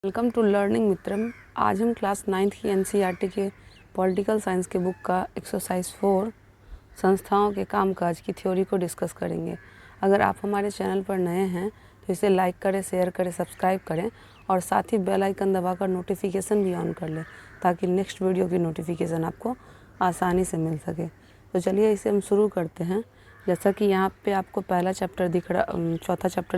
Welcome to learning मित्रम। आज हम class 9th की एनसीईआरटी के पॉलिटिकल साइंस के बुक का एक्सरसाइज 4 संस्थाओं के कामकाज की थ्योरी को डिस्कस करेंगे। अगर आप हमारे चैनल पर नए हैं तो इसे लाइक करें, शेयर करें, सब्सक्राइब करें और साथ ही बेल आइकन दबाकर नोटिफिकेशन भी ऑन कर लें ताकि नेक्स्ट वीडियो की नोटिफिकेशन आपको आसानी से मिल सके। तो चलिए इसे हम शुरू करते हैं। जैसा कि यहाँ पे आपको चौथा चैप्टर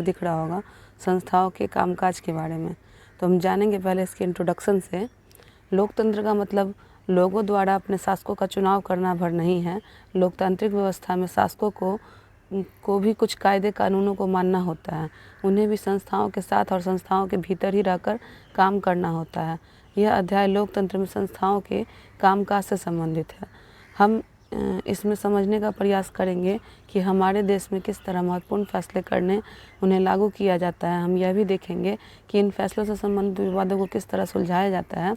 दिख रहा होगा संस्थाओं के कामकाज के बारे में। तो हम जानेंगे पहले इसके इंट्रोडक्शन से। लोकतंत्र का मतलब लोगों द्वारा अपने शासकों का चुनाव करना भर नहीं है। लोकतांत्रिक व्यवस्था में शासकों को भी कुछ कायदे कानूनों को मानना होता है। उन्हें भी संस्थाओं के साथ और संस्थाओं के भीतर ही रहकर काम करना होता है। यह अध्याय लोकतंत्र में संस्थाओं के कामकाज से संबंधित है। हम इसमें समझने का प्रयास करेंगे कि हमारे देश में किस तरह महत्वपूर्ण फैसले करने उन्हें लागू किया जाता है। हम यह भी देखेंगे कि इन फैसलों से संबंधित विवादों को किस तरह सुलझाया जाता है।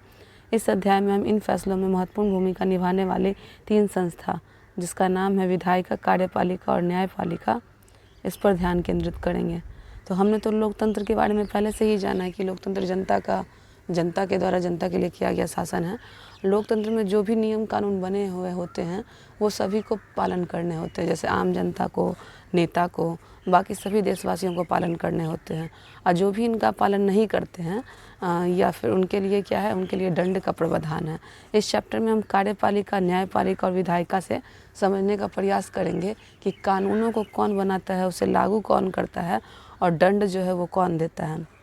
इस अध्याय में हम इन फैसलों में महत्वपूर्ण भूमिका निभाने वाले 3 संस्था, जिसका नाम है विधायिका, कार्यपालिका और न्यायपालिका, इस पर ध्यान केंद्रित करेंगे। तो हमने तो लोकतंत्र के बारे में पहले से ही जाना है कि लोकतंत्र जनता के द्वारा जनता के लिए किया गया शासन है। लोकतंत्र में जो भी नियम कानून बने हुए होते हैं वो सभी को पालन करने होते हैं, जैसे आम जनता को, नेता को, बाकी सभी देशवासियों को पालन करने होते हैं। और जो भी इनका पालन नहीं करते हैं या फिर उनके लिए क्या है, उनके लिए दंड का प्रावधान है। इस चैप्टर में हम कार्यपालिका, न्यायपालिका और विधायिका से समझने का प्रयास करेंगे कि कानूनों को कौन बनाता है, उसे लागू कौन करता है और दंड जो है वो कौन देता है।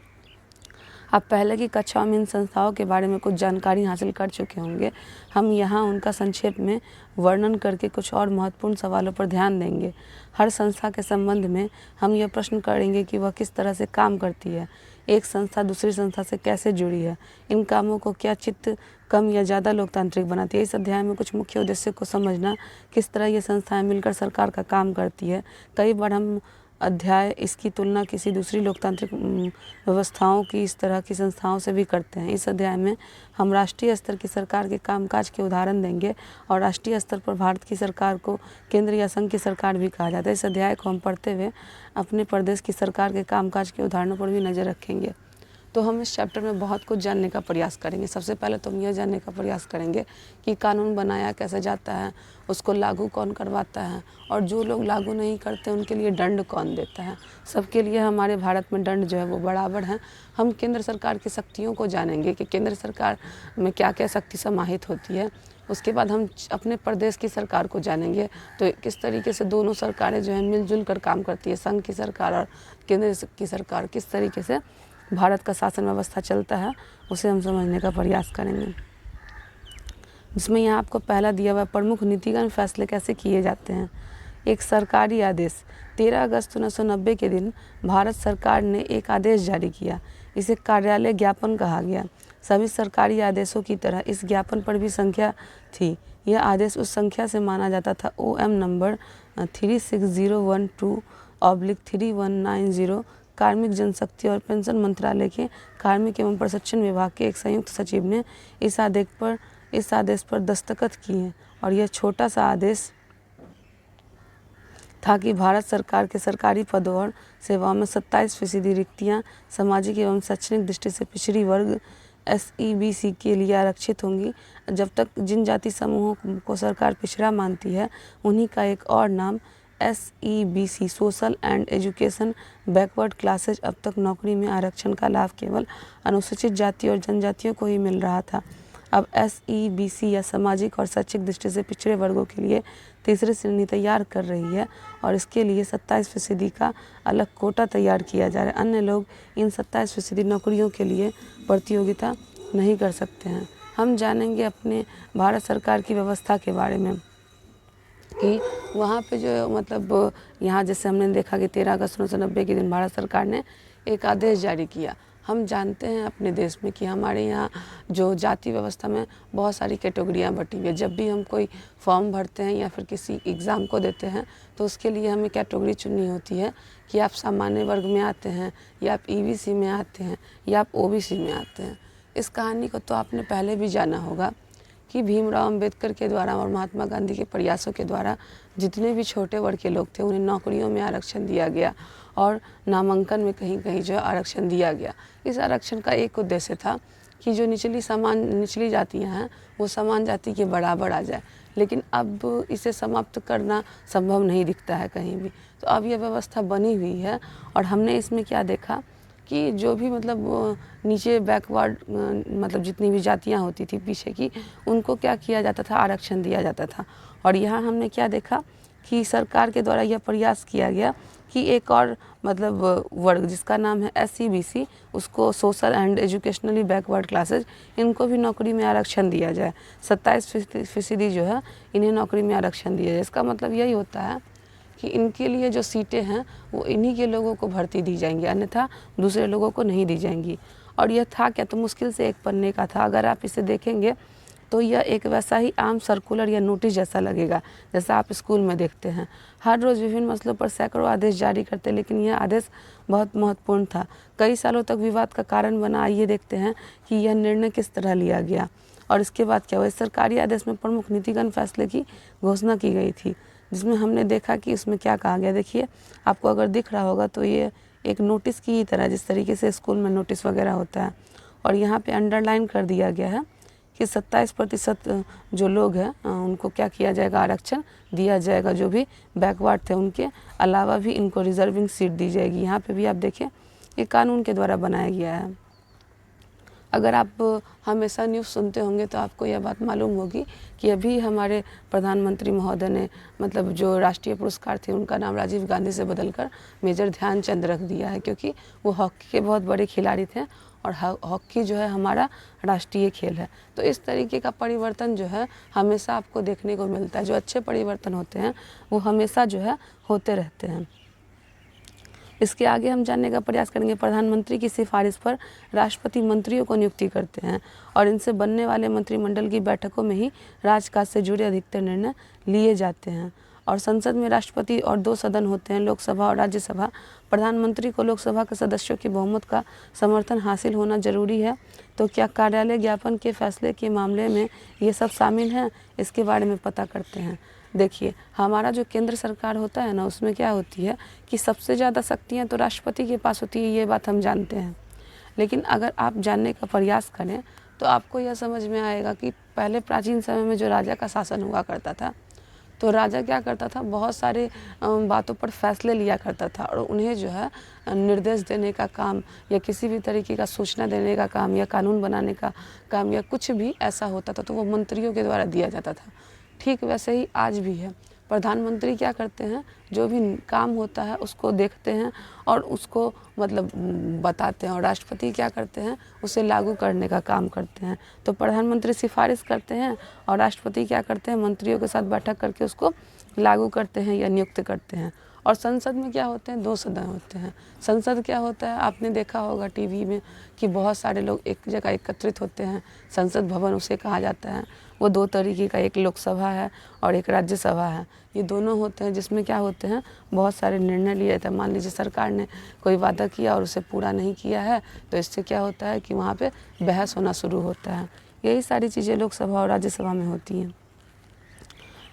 आप पहले की कक्षाओं में इन संस्थाओं के बारे में कुछ जानकारी हासिल कर चुके होंगे। हम यहाँ उनका संक्षेप में वर्णन करके कुछ और महत्वपूर्ण सवालों पर ध्यान देंगे। हर संस्था के संबंध में हम यह प्रश्न करेंगे कि वह किस तरह से काम करती है, एक संस्था दूसरी संस्था से कैसे जुड़ी है, इन कामों को क्या चित्त कम या ज़्यादा लोकतांत्रिक बनाती है। इस अध्याय में कुछ मुख्य उद्देश्य को समझना, किस तरह ये संस्थाएं मिलकर सरकार का काम करती है। कई बार हम अध्याय इसकी तुलना किसी दूसरी लोकतांत्रिक व्यवस्थाओं की इस तरह की संस्थाओं से भी करते हैं। इस अध्याय में हम राष्ट्रीय स्तर की सरकार के कामकाज के उदाहरण देंगे और राष्ट्रीय स्तर पर भारत की सरकार को केंद्र या संघ की सरकार भी कहा जाता है। इस अध्याय को हम पढ़ते हुए अपने प्रदेश की सरकार के कामकाज के उदाहरणों पर भी नज़र रखेंगे। तो हम इस चैप्टर में बहुत कुछ जानने का प्रयास करेंगे। सबसे पहले तो हम यह जानने का प्रयास करेंगे कि कानून बनाया कैसे जाता है, उसको लागू कौन करवाता है और जो लोग लागू नहीं करते उनके लिए दंड कौन देता है। सबके लिए हमारे भारत में दंड जो है वो बराबर है। हम केंद्र सरकार की शक्तियों को जानेंगे कि केंद्र सरकार में क्या क्या शक्ति समाहित होती है। उसके बाद हम अपने प्रदेश की सरकार को जानेंगे, तो किस तरीके से दोनों सरकारें जो है मिलजुल कर काम करती है। संघ की सरकार और केंद्र की सरकार किस तरीके से भारत का शासन व्यवस्था चलता है, उसे हम समझने का प्रयास करेंगे। जिसमें यहाँ आपको पहला दिया हुआ प्रमुख नीतिगत फैसले कैसे किए जाते हैं। एक सरकारी आदेश। 13 अगस्त 1990 के दिन भारत सरकार ने एक आदेश जारी किया। इसे कार्यालय ज्ञापन कहा गया। सभी सरकारी आदेशों की तरह इस ज्ञापन पर भी संख्या थी। यह आदेश उस संख्या से माना जाता था। OM नंबर 36012/3190 कार्मिक जनशक्ति और पेंशन मंत्रालय के कार्मिक एवं प्रशिक्षण विभाग के एक संयुक्त सचिव ने इस आदेश पर दस्तखत किए और यह छोटा सा आदेश था कि भारत सरकार के सरकारी पदों और सेवाओं में 27% रिक्तियां सामाजिक एवं शैक्षणिक दृष्टि से पिछड़ी वर्ग SEBC के लिए आरक्षित होंगी। जब तक जिन जाति समूहों को सरकार पिछड़ा मानती है उन्हीं का एक और नाम SEBC social and education backward classes. अब तक नौकरी में आरक्षण का लाभ केवल अनुसूचित जाति और जनजातियों को ही मिल रहा था। अब SEBC या सामाजिक और शैक्षिक दृष्टि से पिछड़े वर्गों के लिए तीसरी श्रेणी तैयार कर रही है और इसके लिए 27% का अलग कोटा तैयार किया जा रहा है। अन्य लोग इन 27% नौकरियों के लिए प्रतियोगिता नहीं कर सकते हैं। हम जानेंगे अपने भारत सरकार की व्यवस्था के बारे में कि वहाँ पे जो मतलब यहाँ जैसे हमने देखा कि 13 अगस्त 1990 के दिन भारत सरकार ने एक आदेश जारी किया। हम जानते हैं अपने देश में कि हमारे यहाँ जो जाति व्यवस्था में बहुत सारी कैटेगरियाँ बटी हुई है। जब भी हम कोई फॉर्म भरते हैं या फिर किसी एग्ज़ाम को देते हैं तो उसके लिए हमें कैटेगरी चुननी होती है कि आप सामान्य वर्ग में आते हैं या आप EBC में आते हैं या आप OBC में आते हैं। इस कहानी को तो आपने पहले भी जाना होगा कि भीमराव अंबेडकर के द्वारा और महात्मा गांधी के प्रयासों के द्वारा जितने भी छोटे वर्ग के लोग थे उन्हें नौकरियों में आरक्षण दिया गया और नामांकन में कहीं कहीं जो आरक्षण दिया गया। इस आरक्षण का एक उद्देश्य था कि जो निचली जातियां हैं वो समान जाति के बराबर आ जाए, लेकिन अब इसे समाप्त करना संभव नहीं दिखता है कहीं भी। तो अब यह व्यवस्था बनी हुई है और हमने इसमें क्या देखा कि जो भी मतलब नीचे बैकवर्ड मतलब जितनी भी जातियां होती थी पीछे की, उनको क्या किया जाता था, आरक्षण दिया जाता था। और यहाँ हमने क्या देखा कि सरकार के द्वारा यह प्रयास किया गया कि एक और मतलब वर्ग जिसका नाम है SC/BC, उसको social and educationally backward classes, इनको भी नौकरी में आरक्षण दिया जाए। 27% जो है इन्हें नौकरी में आरक्षण दिया जाए। इसका मतलब यही होता है कि इनके लिए जो सीटें हैं वो इन्हीं के लोगों को भर्ती दी जाएंगी, अन्यथा दूसरे लोगों को नहीं दी जाएंगी। और यह था क्या, तो मुश्किल से एक पन्ने का था। अगर आप इसे देखेंगे तो यह एक वैसा ही आम सर्कुलर या नोटिस जैसा लगेगा जैसा आप स्कूल में देखते हैं। हर रोज़ विभिन्न मसलों पर सैकड़ों आदेश जारी करते, लेकिन यह आदेश बहुत महत्वपूर्ण था, कई सालों तक विवाद का कारण बना। आइए देखते हैं कि यह निर्णय किस तरह लिया गया और इसके बाद क्या हुआ। इस सरकारी आदेश में प्रमुख नीतिगत फैसले की घोषणा की गई थी, जिसमें हमने देखा कि इसमें क्या कहा गया। देखिए, आपको अगर दिख रहा होगा तो ये एक नोटिस की तरह, जिस तरीके से स्कूल में नोटिस वगैरह होता है, और यहाँ पे अंडरलाइन कर दिया गया है कि 27% जो लोग हैं उनको क्या किया जाएगा, आरक्षण दिया जाएगा। जो भी बैकवर्ड थे उनके अलावा भी इनको रिजर्विंग सीट दी जाएगी। यहाँ पे भी आप देखिए ये कानून के द्वारा बनाया गया है। अगर आप हमेशा न्यूज़ सुनते होंगे तो आपको यह बात मालूम होगी कि अभी हमारे प्रधानमंत्री महोदय ने मतलब जो राष्ट्रीय पुरस्कार थे उनका नाम राजीव गांधी से बदलकर मेजर ध्यानचंद रख दिया है, क्योंकि वो हॉकी के बहुत बड़े खिलाड़ी थे और हॉकी जो है हमारा राष्ट्रीय खेल है। तो इस तरीके का परिवर्तन जो है हमेशा आपको देखने को मिलता है। जो अच्छे परिवर्तन होते हैं वो हमेशा जो है होते रहते हैं। इसके आगे हम जानने का प्रयास करेंगे। प्रधानमंत्री की सिफारिश पर राष्ट्रपति मंत्रियों को नियुक्ति करते हैं और इनसे बनने वाले मंत्रिमंडल की बैठकों में ही राजकाज से जुड़े अधिकतर निर्णय लिए जाते हैं। और संसद में राष्ट्रपति और 2 सदन होते हैं, लोकसभा और राज्यसभा। प्रधानमंत्री को लोकसभा के सदस्यों के बहुमत का समर्थन हासिल होना जरूरी है। तो क्या कार्यालय ज्ञापन के फैसले के मामले में ये सब शामिल हैं, इसके बारे में पता करते हैं। देखिए, हमारा जो केंद्र सरकार होता है ना, उसमें क्या होती है कि सबसे ज़्यादा शक्तियाँ तो राष्ट्रपति के पास होती है, ये बात हम जानते हैं। लेकिन अगर आप जानने का प्रयास करें तो आपको यह समझ में आएगा कि पहले प्राचीन समय में जो राजा का शासन हुआ करता था, तो राजा क्या करता था, बहुत सारे बातों पर फैसले लिया करता था और उन्हें जो है निर्देश देने का काम या किसी भी तरीके का सूचना देने का काम या कानून बनाने का काम या कुछ भी ऐसा होता था तो वो मंत्रियों के द्वारा दिया जाता था। ठीक वैसे ही आज भी है। प्रधानमंत्री क्या करते हैं, जो भी काम होता है उसको देखते हैं और उसको मतलब बताते हैं, और राष्ट्रपति क्या करते हैं, उसे लागू करने का काम करते हैं। तो प्रधानमंत्री सिफारिश करते हैं और राष्ट्रपति क्या करते हैं, मंत्रियों के साथ बैठक करके उसको लागू करते हैं या नियुक्त करते हैं। और संसद में क्या होते हैं, 2 सदन होते हैं। संसद क्या होता है, आपने देखा होगा टीवी में कि बहुत सारे लोग एक जगह एकत्रित होते हैं। संसद भवन उसे कहा जाता है। वो 2 तरीके का, एक लोकसभा है और एक राज्यसभा है। ये दोनों होते हैं जिसमें क्या होते हैं, बहुत सारे निर्णय लिए जाते हैं। मान लीजिए सरकार ने कोई वादा किया और उसे पूरा नहीं किया है, तो इससे क्या होता है कि वहाँ पे बहस होना शुरू होता है। यही सारी चीज़ें लोकसभा और राज्यसभा में होती हैं।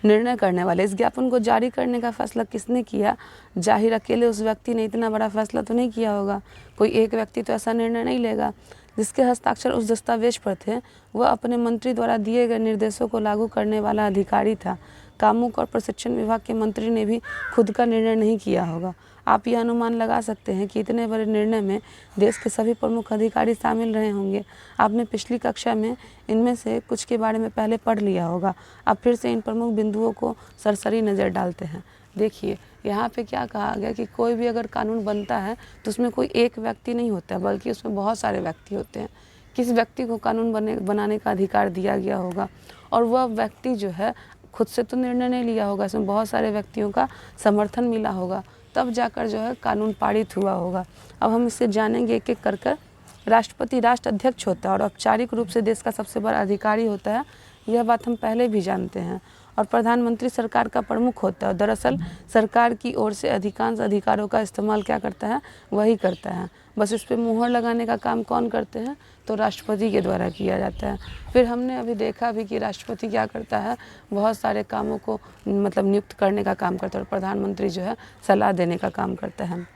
निर्णय करने वाले, इस ज्ञापन को जारी करने का फैसला किसने किया? जाहिर अकेले उस व्यक्ति ने इतना बड़ा फैसला तो नहीं किया होगा। कोई एक व्यक्ति तो ऐसा निर्णय नहीं लेगा। जिसके हस्ताक्षर उस दस्तावेज पर थे वह अपने मंत्री द्वारा दिए गए निर्देशों को लागू करने वाला अधिकारी था। कामुक और प्रशिक्षण विभाग के मंत्री ने भी खुद का निर्णय नहीं किया होगा। आप यह अनुमान लगा सकते हैं कि इतने बड़े निर्णय में देश के सभी प्रमुख अधिकारी शामिल रहे होंगे। आपने पिछली कक्षा में इनमें से कुछ के बारे में पहले पढ़ लिया होगा। अब फिर से इन प्रमुख बिंदुओं को सरसरी नज़र डालते हैं। देखिए, यहाँ पे क्या कहा गया कि कोई भी अगर कानून बनता है तो उसमें कोई एक व्यक्ति नहीं होता है, बल्कि उसमें बहुत सारे व्यक्ति होते हैं। किस व्यक्ति को कानून बनाने का अधिकार दिया गया होगा, और वह व्यक्ति जो है खुद से तो निर्णय नहीं लिया होगा, इसमें बहुत सारे व्यक्तियों का समर्थन मिला होगा, तब जाकर जो है कानून पारित हुआ होगा। अब हम इसे जानेंगे एक एक कर कर। राष्ट्रपति राष्ट्र अध्यक्ष होता है और औपचारिक रूप से देश का सबसे बड़ा अधिकारी होता है, यह बात हम पहले भी जानते हैं। और प्रधानमंत्री सरकार का प्रमुख होता है। दरअसल सरकार की ओर से अधिकांश अधिकारों का इस्तेमाल क्या करता है, वही करता है। बस इस पर मुहर लगाने का काम कौन करते हैं, तो राष्ट्रपति के द्वारा किया जाता है। फिर हमने अभी देखा भी कि राष्ट्रपति क्या करता है, बहुत सारे कामों को मतलब नियुक्त करने का काम करता है और प्रधानमंत्री जो है सलाह देने का काम करता है।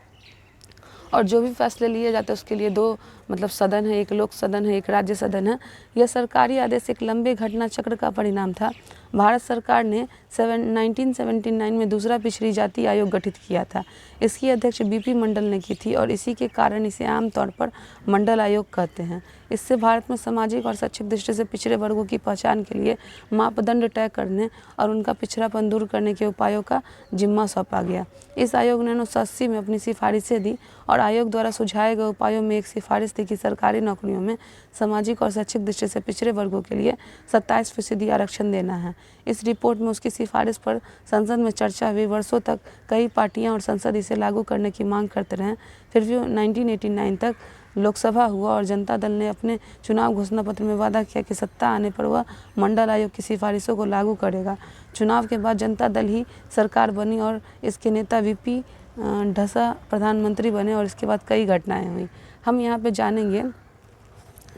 और जो भी फैसले लिए जाते हैं उसके लिए दो मतलब सदन है, एक लोक सदन है, एक राज्य सदन है। यह सरकारी आदेश एक लंबे घटना चक्र का परिणाम था। भारत सरकार ने 1979 में दूसरा पिछड़ी जाति आयोग गठित किया था। इसकी अध्यक्ष बीपी मंडल ने की थी और इसी के कारण इसे आमतौर पर मंडल आयोग कहते हैं। इससे भारत में सामाजिक और शैक्षिक दृष्टि से पिछड़े वर्गों की पहचान के लिए मापदंड तय करने और उनका पिछड़ापन दूर करने के उपायों का जिम्मा सौंपा गया। इस आयोग ने 1980 में अपनी सिफारिशें दी और आयोग द्वारा सुझाए गए उपायों में एक सिफारिश थी कि सरकारी नौकरियों में सामाजिक और शैक्षिक दृष्टि से पिछड़े वर्गों के लिए 27% आरक्षण देना है। इस रिपोर्ट में उसकी सिफारिश पर संसद में चर्चा हुई। वर्षों तक कई पार्टियां और संसद इसे लागू करने की मांग करते रहे। फिर भी 1989 तक लोकसभा हुआ और जनता दल ने अपने चुनाव घोषणा पत्र में वादा किया कि सत्ता आने पर वह मंडल आयोग की सिफारिशों को लागू करेगा। चुनाव के बाद जनता दल ही सरकार बनी और इसके नेता वीपी ढसा प्रधानमंत्री बने और इसके बाद कई घटनाएं हुई। हम यहाँ पे जानेंगे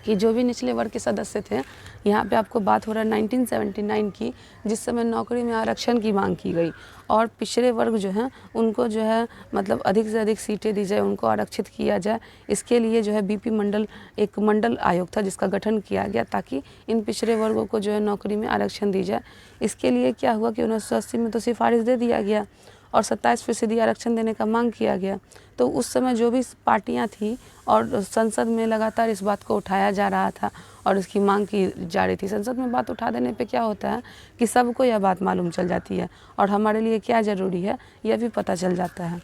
कि जो भी निचले वर्ग के सदस्य थे, यहाँ पे आपको बात हो रहा है 1979 की, जिस समय नौकरी में आरक्षण की मांग की गई और पिछड़े वर्ग जो हैं उनको जो है मतलब अधिक से अधिक सीटें दी जाए, उनको आरक्षित किया जाए। इसके लिए जो है बीपी मंडल एक मंडल आयोग था जिसका गठन किया गया ताकि इन पिछड़े वर्गों को जो है नौकरी में आरक्षण दी जाए। इसके लिए क्या हुआ कि 1980 में तो सिफारिश दे दिया गया और 27% आरक्षण देने का मांग किया गया। तो उस समय जो भी पार्टियां थी और संसद में लगातार इस बात को उठाया जा रहा था और इसकी मांग की जा रही थी। संसद में बात उठा देने पे क्या होता है कि सबको यह बात मालूम चल जाती है और हमारे लिए क्या ज़रूरी है यह भी पता चल जाता है।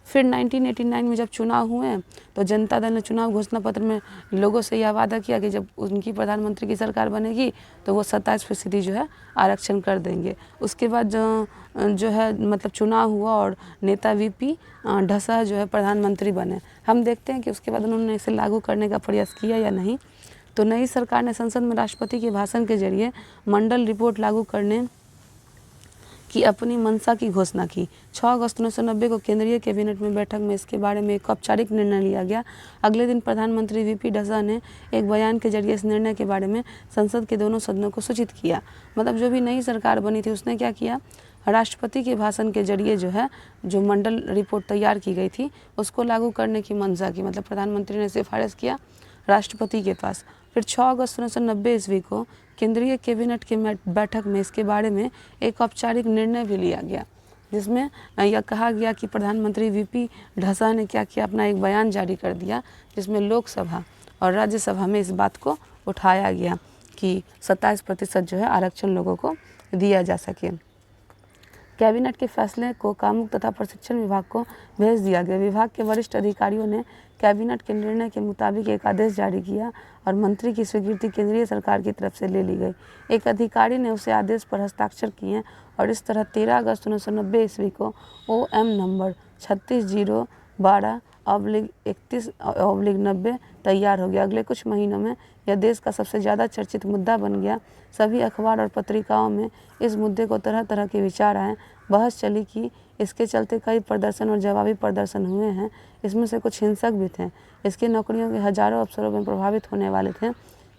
फिर 1989 में जब चुनाव हुए तो जनता दल ने चुनाव घोषणा पत्र में लोगों से यह वादा किया कि जब उनकी प्रधानमंत्री की सरकार बनेगी तो वो 27% जो है आरक्षण कर देंगे। उसके बाद जो है मतलब चुनाव हुआ और नेता वीपी ढसा जो है प्रधानमंत्री बने। हम देखते हैं कि उसके बाद उन्होंने इसे लागू करने का प्रयास किया या नहीं। तो नई सरकार ने संसद में राष्ट्रपति के भाषण के जरिए मंडल रिपोर्ट लागू करने की अपनी मंशा की घोषणा की। 6 अगस्त 1990 को केंद्रीय कैबिनेट में बैठक में इसके बारे में एक औपचारिक निर्णय लिया गया। अगले दिन प्रधानमंत्री वीपी ढसा ने एक बयान के जरिए इस निर्णय के बारे में संसद के दोनों सदनों को सूचित किया। मतलब जो भी नई सरकार बनी थी उसने क्या किया, राष्ट्रपति के भाषण के जरिए जो है जो मंडल रिपोर्ट तैयार की गई थी उसको लागू करने की मंशा की। मतलब प्रधानमंत्री ने सिफारिश किया राष्ट्रपति के पास। फिर 6 अगस्त 1990 ईस्वी को केंद्रीय कैबिनेट की बैठक में इसके बारे में एक औपचारिक निर्णय भी लिया गया, जिसमें यह कहा गया कि प्रधानमंत्री वीपी ढसा ने क्या किया, अपना एक बयान जारी कर दिया जिसमें लोकसभा और राज्यसभा में इस बात को उठाया गया कि 27% जो है आरक्षण लोगों को दिया जा सके। कैबिनेट के फैसले को कानून तथा प्रशिक्षण विभाग को भेज दिया गया। विभाग के वरिष्ठ अधिकारियों ने कैबिनेट के निर्णय के मुताबिक एक आदेश जारी किया और मंत्री की स्वीकृति केंद्रीय सरकार की तरफ से ले ली गई। एक अधिकारी ने उसे आदेश पर हस्ताक्षर किए और इस तरह 13 अगस्त 1990 ईस्वी को OM नंबर 36/12/31/90 तैयार हो गया। अगले कुछ महीनों में यह देश का सबसे ज़्यादा चर्चित मुद्दा बन गया। सभी अखबार और पत्रिकाओं में इस मुद्दे को तरह तरह के विचार आए, बहस चली कि इसके चलते कई प्रदर्शन और जवाबी प्रदर्शन हुए हैं। इसमें से कुछ हिंसक भी थे। इसकी नौकरियों के हजारों अवसरों में प्रभावित होने वाले थे,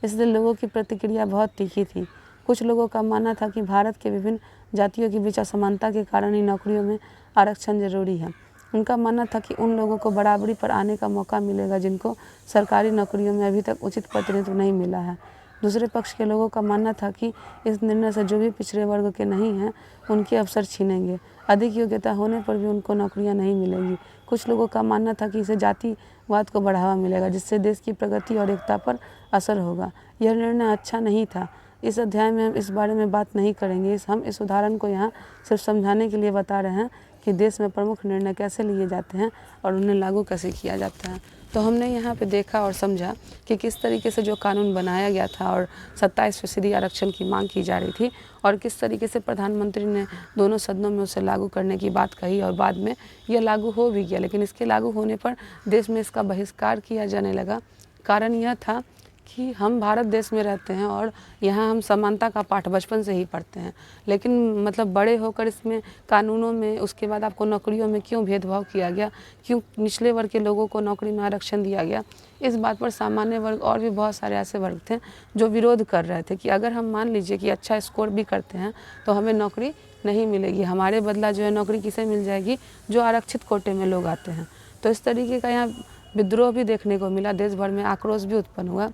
इसलिए लोगों की प्रतिक्रिया बहुत तीखी थी। कुछ लोगों का मानना था कि भारत के विभिन्न जातियों के बीच असमानता के कारण ही नौकरियों में आरक्षण जरूरी है। उनका मानना था कि उन लोगों को बराबरी पर आने का मौका मिलेगा जिनको सरकारी नौकरियों में अभी तक उचित प्रतिनिधित्व नहीं मिला है। दूसरे पक्ष के लोगों का मानना था कि इस निर्णय से जो भी पिछड़े वर्ग के नहीं हैं उनके अवसर छीनेंगे। अधिक योग्यता होने पर भी उनको नौकरियां नहीं मिलेंगी। कुछ लोगों का मानना था कि इससे जातिवाद को बढ़ावा मिलेगा, जिससे देश की प्रगति और एकता पर असर होगा। यह निर्णय अच्छा नहीं था। इस अध्याय में हम इस बारे में बात नहीं करेंगे। हम इस उदाहरण को यहाँ सिर्फ समझाने के लिए बता रहे हैं कि देश में प्रमुख निर्णय कैसे लिए जाते हैं और उन्हें लागू कैसे किया जाता है। तो हमने यहाँ पे देखा और समझा कि किस तरीके से जो कानून बनाया गया था और 27% आरक्षण की मांग की जा रही थी और किस तरीके से प्रधानमंत्री ने दोनों सदनों में उसे लागू करने की बात कही और बाद में यह लागू हो भी गया। लेकिन इसके लागू होने पर देश में इसका बहिष्कार किया जाने लगा। कारण यह था कि हम भारत देश में रहते हैं और यहाँ हम समानता का पाठ बचपन से ही पढ़ते हैं, लेकिन मतलब बड़े होकर इसमें कानूनों में, उसके बाद आपको नौकरियों में क्यों भेदभाव किया गया, क्यों निचले वर्ग के लोगों को नौकरी में आरक्षण दिया गया, इस बात पर सामान्य वर्ग और भी बहुत सारे ऐसे वर्ग थे जो विरोध कर रहे थे कि अगर हम मान लीजिए कि अच्छा स्कोर भी करते हैं तो हमें नौकरी नहीं मिलेगी, हमारे बदला जो है नौकरी किसे मिल जाएगी, जो आरक्षित कोटे में लोग आते हैं। तो इस तरीके का यहाँ विद्रोह भी देखने को मिला, देश भर में आक्रोश भी उत्पन्न हुआ।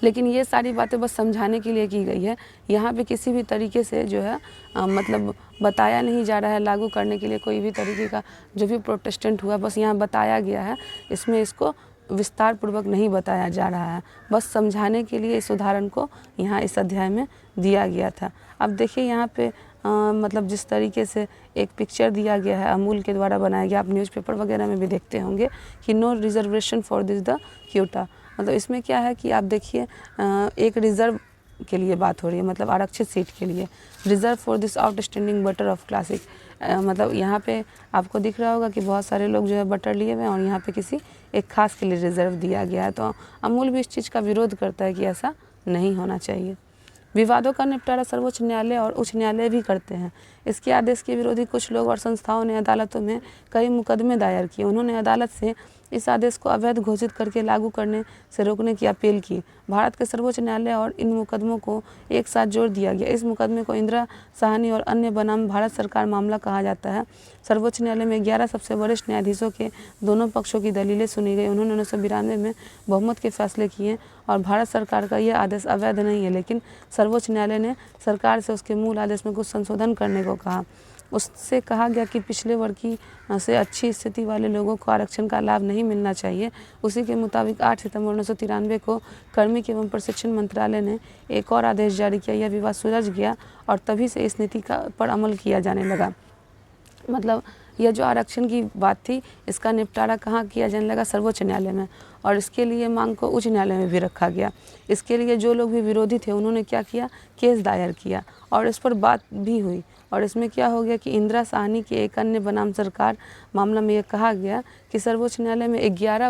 लेकिन ये सारी बातें बस समझाने के लिए की गई है, यहाँ पे किसी भी तरीके से जो है मतलब बताया नहीं जा रहा है लागू करने के लिए कोई भी तरीके का जो भी प्रोटेस्टेंट हुआ, बस यहाँ बताया गया है, इसमें इसको विस्तार पूर्वक नहीं बताया जा रहा है, बस समझाने के लिए इस उदाहरण को यहाँ इस अध्याय में दिया गया था। अब देखिए यहाँ पे मतलब जिस तरीके से एक पिक्चर दिया गया है अमूल के द्वारा बनाया गया, आप न्यूज़पेपर वगैरह में भी देखते होंगे कि no reservation for this the quota. मतलब इसमें क्या है कि आप देखिए एक रिज़र्व के लिए बात हो रही है, मतलब आरक्षित सीट के लिए, reserve for this outstanding butter of classic. मतलब यहाँ पे आपको दिख रहा होगा कि बहुत सारे लोग जो है बटर लिए हुए हैं और यहाँ पे किसी एक खास के लिए रिज़र्व दिया गया है। तो अमूल भी इस चीज़ का विरोध करता है कि ऐसा नहीं होना चाहिए। विवादों का निपटारा सर्वोच्च न्यायालय और उच्च न्यायालय भी करते हैं। इसके आदेश के विरोधी कुछ लोग और संस्थाओं ने अदालतों में कई मुकदमे दायर किए। उन्होंने अदालत से इस आदेश को अवैध घोषित करके लागू करने से रोकने की अपील की। भारत के सर्वोच्च न्यायालय और इन मुकदमों को एक साथ जोड़ दिया गया। इस मुकदमे को इंदिरा साहनी और अन्य बनाम भारत सरकार मामला कहा जाता है। सर्वोच्च न्यायालय में 11 सबसे वरिष्ठ न्यायाधीशों के दोनों पक्षों की दलीलें सुनी गई। उन्होंने 1992 में बहुमत के फैसले किए और भारत सरकार का यह आदेश अवैध नहीं है, लेकिन सर्वोच्च न्यायालय ने सरकार से उसके मूल आदेश में कुछ संशोधन करने को कहा। उससे कहा गया कि पिछले वर्ग की से अच्छी स्थिति वाले लोगों को आरक्षण का लाभ नहीं मिलना चाहिए। उसी के मुताबिक 8 सितंबर 1993 को कार्मिक एवं प्रशिक्षण मंत्रालय ने एक और आदेश जारी किया। यह विवाद सुलझ गया और तभी से इस नीति पर अमल किया जाने लगा। मतलब यह जो आरक्षण की बात थी, इसका निपटारा कहाँ किया जाने लगा? सर्वोच्च न्यायालय में, और इसके लिए मांग को उच्च न्यायालय में भी रखा गया। इसके लिए जो लोग भी विरोधी थे उन्होंने क्या किया? केस दायर किया और इस पर बात भी हुई। और इसमें क्या हो गया कि इंदिरा साहनी के एक अन्य बनाम सरकार मामला में यह कहा गया कि सर्वोच्च न्यायालय में 11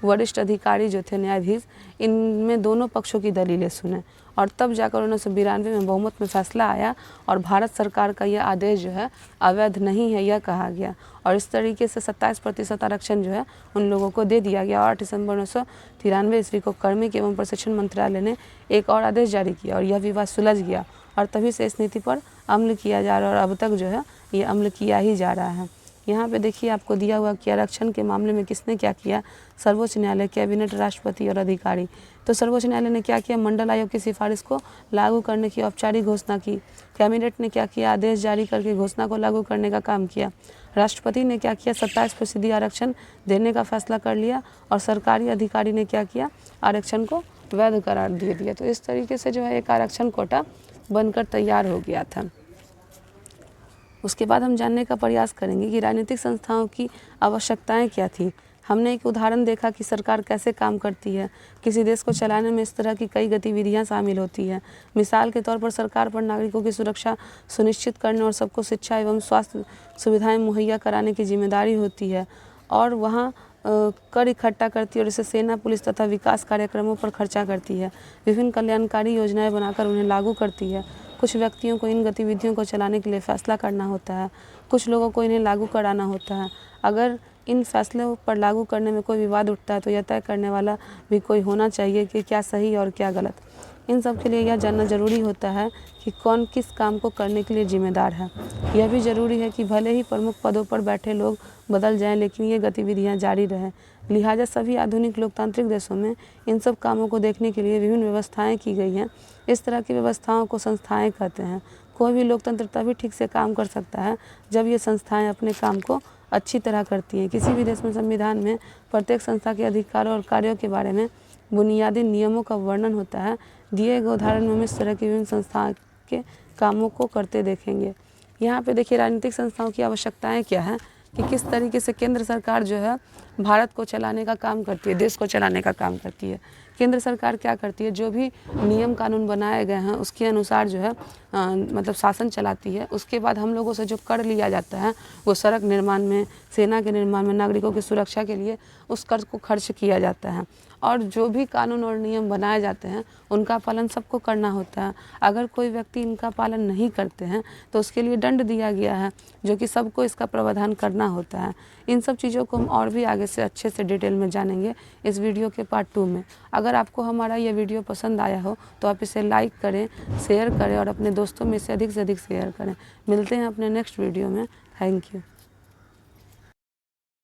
वरिष्ठ अधिकारी जो थे न्यायाधीश, इनमें दोनों पक्षों की दलीलें सुने और तब जाकर 1992 में बहुमत में फैसला आया और भारत सरकार का यह आदेश जो है अवैध नहीं है, यह कहा गया। और इस तरीके से 27% आरक्षण जो है उन लोगों को दे दिया गया। और 8 दिसंबर 1993 ईस्वी को कार्मिक एवं प्रशिक्षण मंत्रालय ने एक और आदेश जारी किया और यह विवाद सुलझ गया और तभी से इस नीति पर अमल किया जा रहा है और अब तक जो है ये अमल किया ही जा रहा है। यहाँ पे देखिए आपको दिया हुआ कि आरक्षण के मामले में किसने क्या किया? सर्वोच्च न्यायालय, कैबिनेट, राष्ट्रपति और अधिकारी। तो सर्वोच्च न्यायालय ने क्या किया? मंडल आयोग की सिफारिश को लागू करने की औपचारिक घोषणा की। कैबिनेट ने क्या किया? आदेश जारी करके घोषणा को लागू करने का काम किया। राष्ट्रपति ने क्या किया? 27% आरक्षण देने का फैसला कर लिया और सरकारी अधिकारी ने क्या किया? आरक्षण को वैध करार दे दिया। तो इस तरीके से जो है एक आरक्षण कोटा बनकर तैयार हो गया था। उसके बाद हम जानने का प्रयास करेंगे कि राजनीतिक संस्थाओं की आवश्यकताएं क्या थी। हमने एक उदाहरण देखा कि सरकार कैसे काम करती है। किसी देश को चलाने में इस तरह की कई गतिविधियां शामिल होती हैं। मिसाल के तौर पर सरकार पर नागरिकों की सुरक्षा सुनिश्चित करने और सबको शिक्षा एवं स्वास्थ्य सुविधाएं मुहैया कराने की जिम्मेदारी होती है और वहाँ कर इकट्ठा करती है और इसे सेना, पुलिस तथा विकास कार्यक्रमों पर खर्चा करती है। विभिन्न कल्याणकारी योजनाएं बनाकर उन्हें लागू करती है। कुछ व्यक्तियों को इन गतिविधियों को चलाने के लिए फैसला करना होता है, कुछ लोगों को इन्हें लागू कराना होता है। अगर इन फैसलों पर लागू करने में कोई विवाद उठता है तो यह तय करने वाला भी कोई होना चाहिए कि क्या सही और क्या गलत। इन सब के लिए यह जानना जरूरी होता है कि कौन किस काम को करने के लिए जिम्मेदार है। यह भी ज़रूरी है कि भले ही प्रमुख पदों पर बैठे लोग बदल जाएं, लेकिन ये गतिविधियां जारी रहें। लिहाजा सभी आधुनिक लोकतांत्रिक देशों में इन सब कामों को देखने के लिए विभिन्न व्यवस्थाएं की गई हैं। इस तरह की व्यवस्थाओं को संस्थाएं कहते हैं। कोई भी लोकतंत्र तभी ठीक से काम कर सकता है जब ये संस्थाएं अपने काम को अच्छी तरह करती हैं। किसी भी देश में संविधान में प्रत्येक संस्था के अधिकारों और कार्यों के बारे में बुनियादी नियमों का वर्णन होता है। दिए गए उदाहरण में हम इस तरह की विभिन्न संस्थाओं के कामों को करते देखेंगे। यहाँ पे देखिए राजनीतिक संस्थाओं की आवश्यकताएं क्या हैं कि किस तरीके से केंद्र सरकार जो है भारत को चलाने का काम करती है, देश को चलाने का काम करती है। केंद्र सरकार क्या करती है, जो भी नियम कानून बनाए गए हैं उसके अनुसार जो है मतलब शासन चलाती है। उसके बाद हम लोगों से जो कर लिया जाता है वो सड़क निर्माण में, सेना के निर्माण में, नागरिकों की सुरक्षा के लिए उस कर को खर्च किया जाता है। और जो भी कानून और नियम बनाए जाते हैं उनका पालन सबको करना होता है। अगर कोई व्यक्ति इनका पालन नहीं करते हैं तो उसके लिए दंड दिया गया है, जो कि सबको इसका प्रावधान करना होता है। इन सब चीज़ों को हम और भी आगे से अच्छे से डिटेल में जानेंगे इस वीडियो के पार्ट 2 में। अगर आपको हमारा ये वीडियो पसंद आया हो तो आप इसे लाइक करें, शेयर करें और अपने दोस्तों में से अधिक शेयर करें। मिलते हैं अपने नेक्स्ट वीडियो में। Thank you.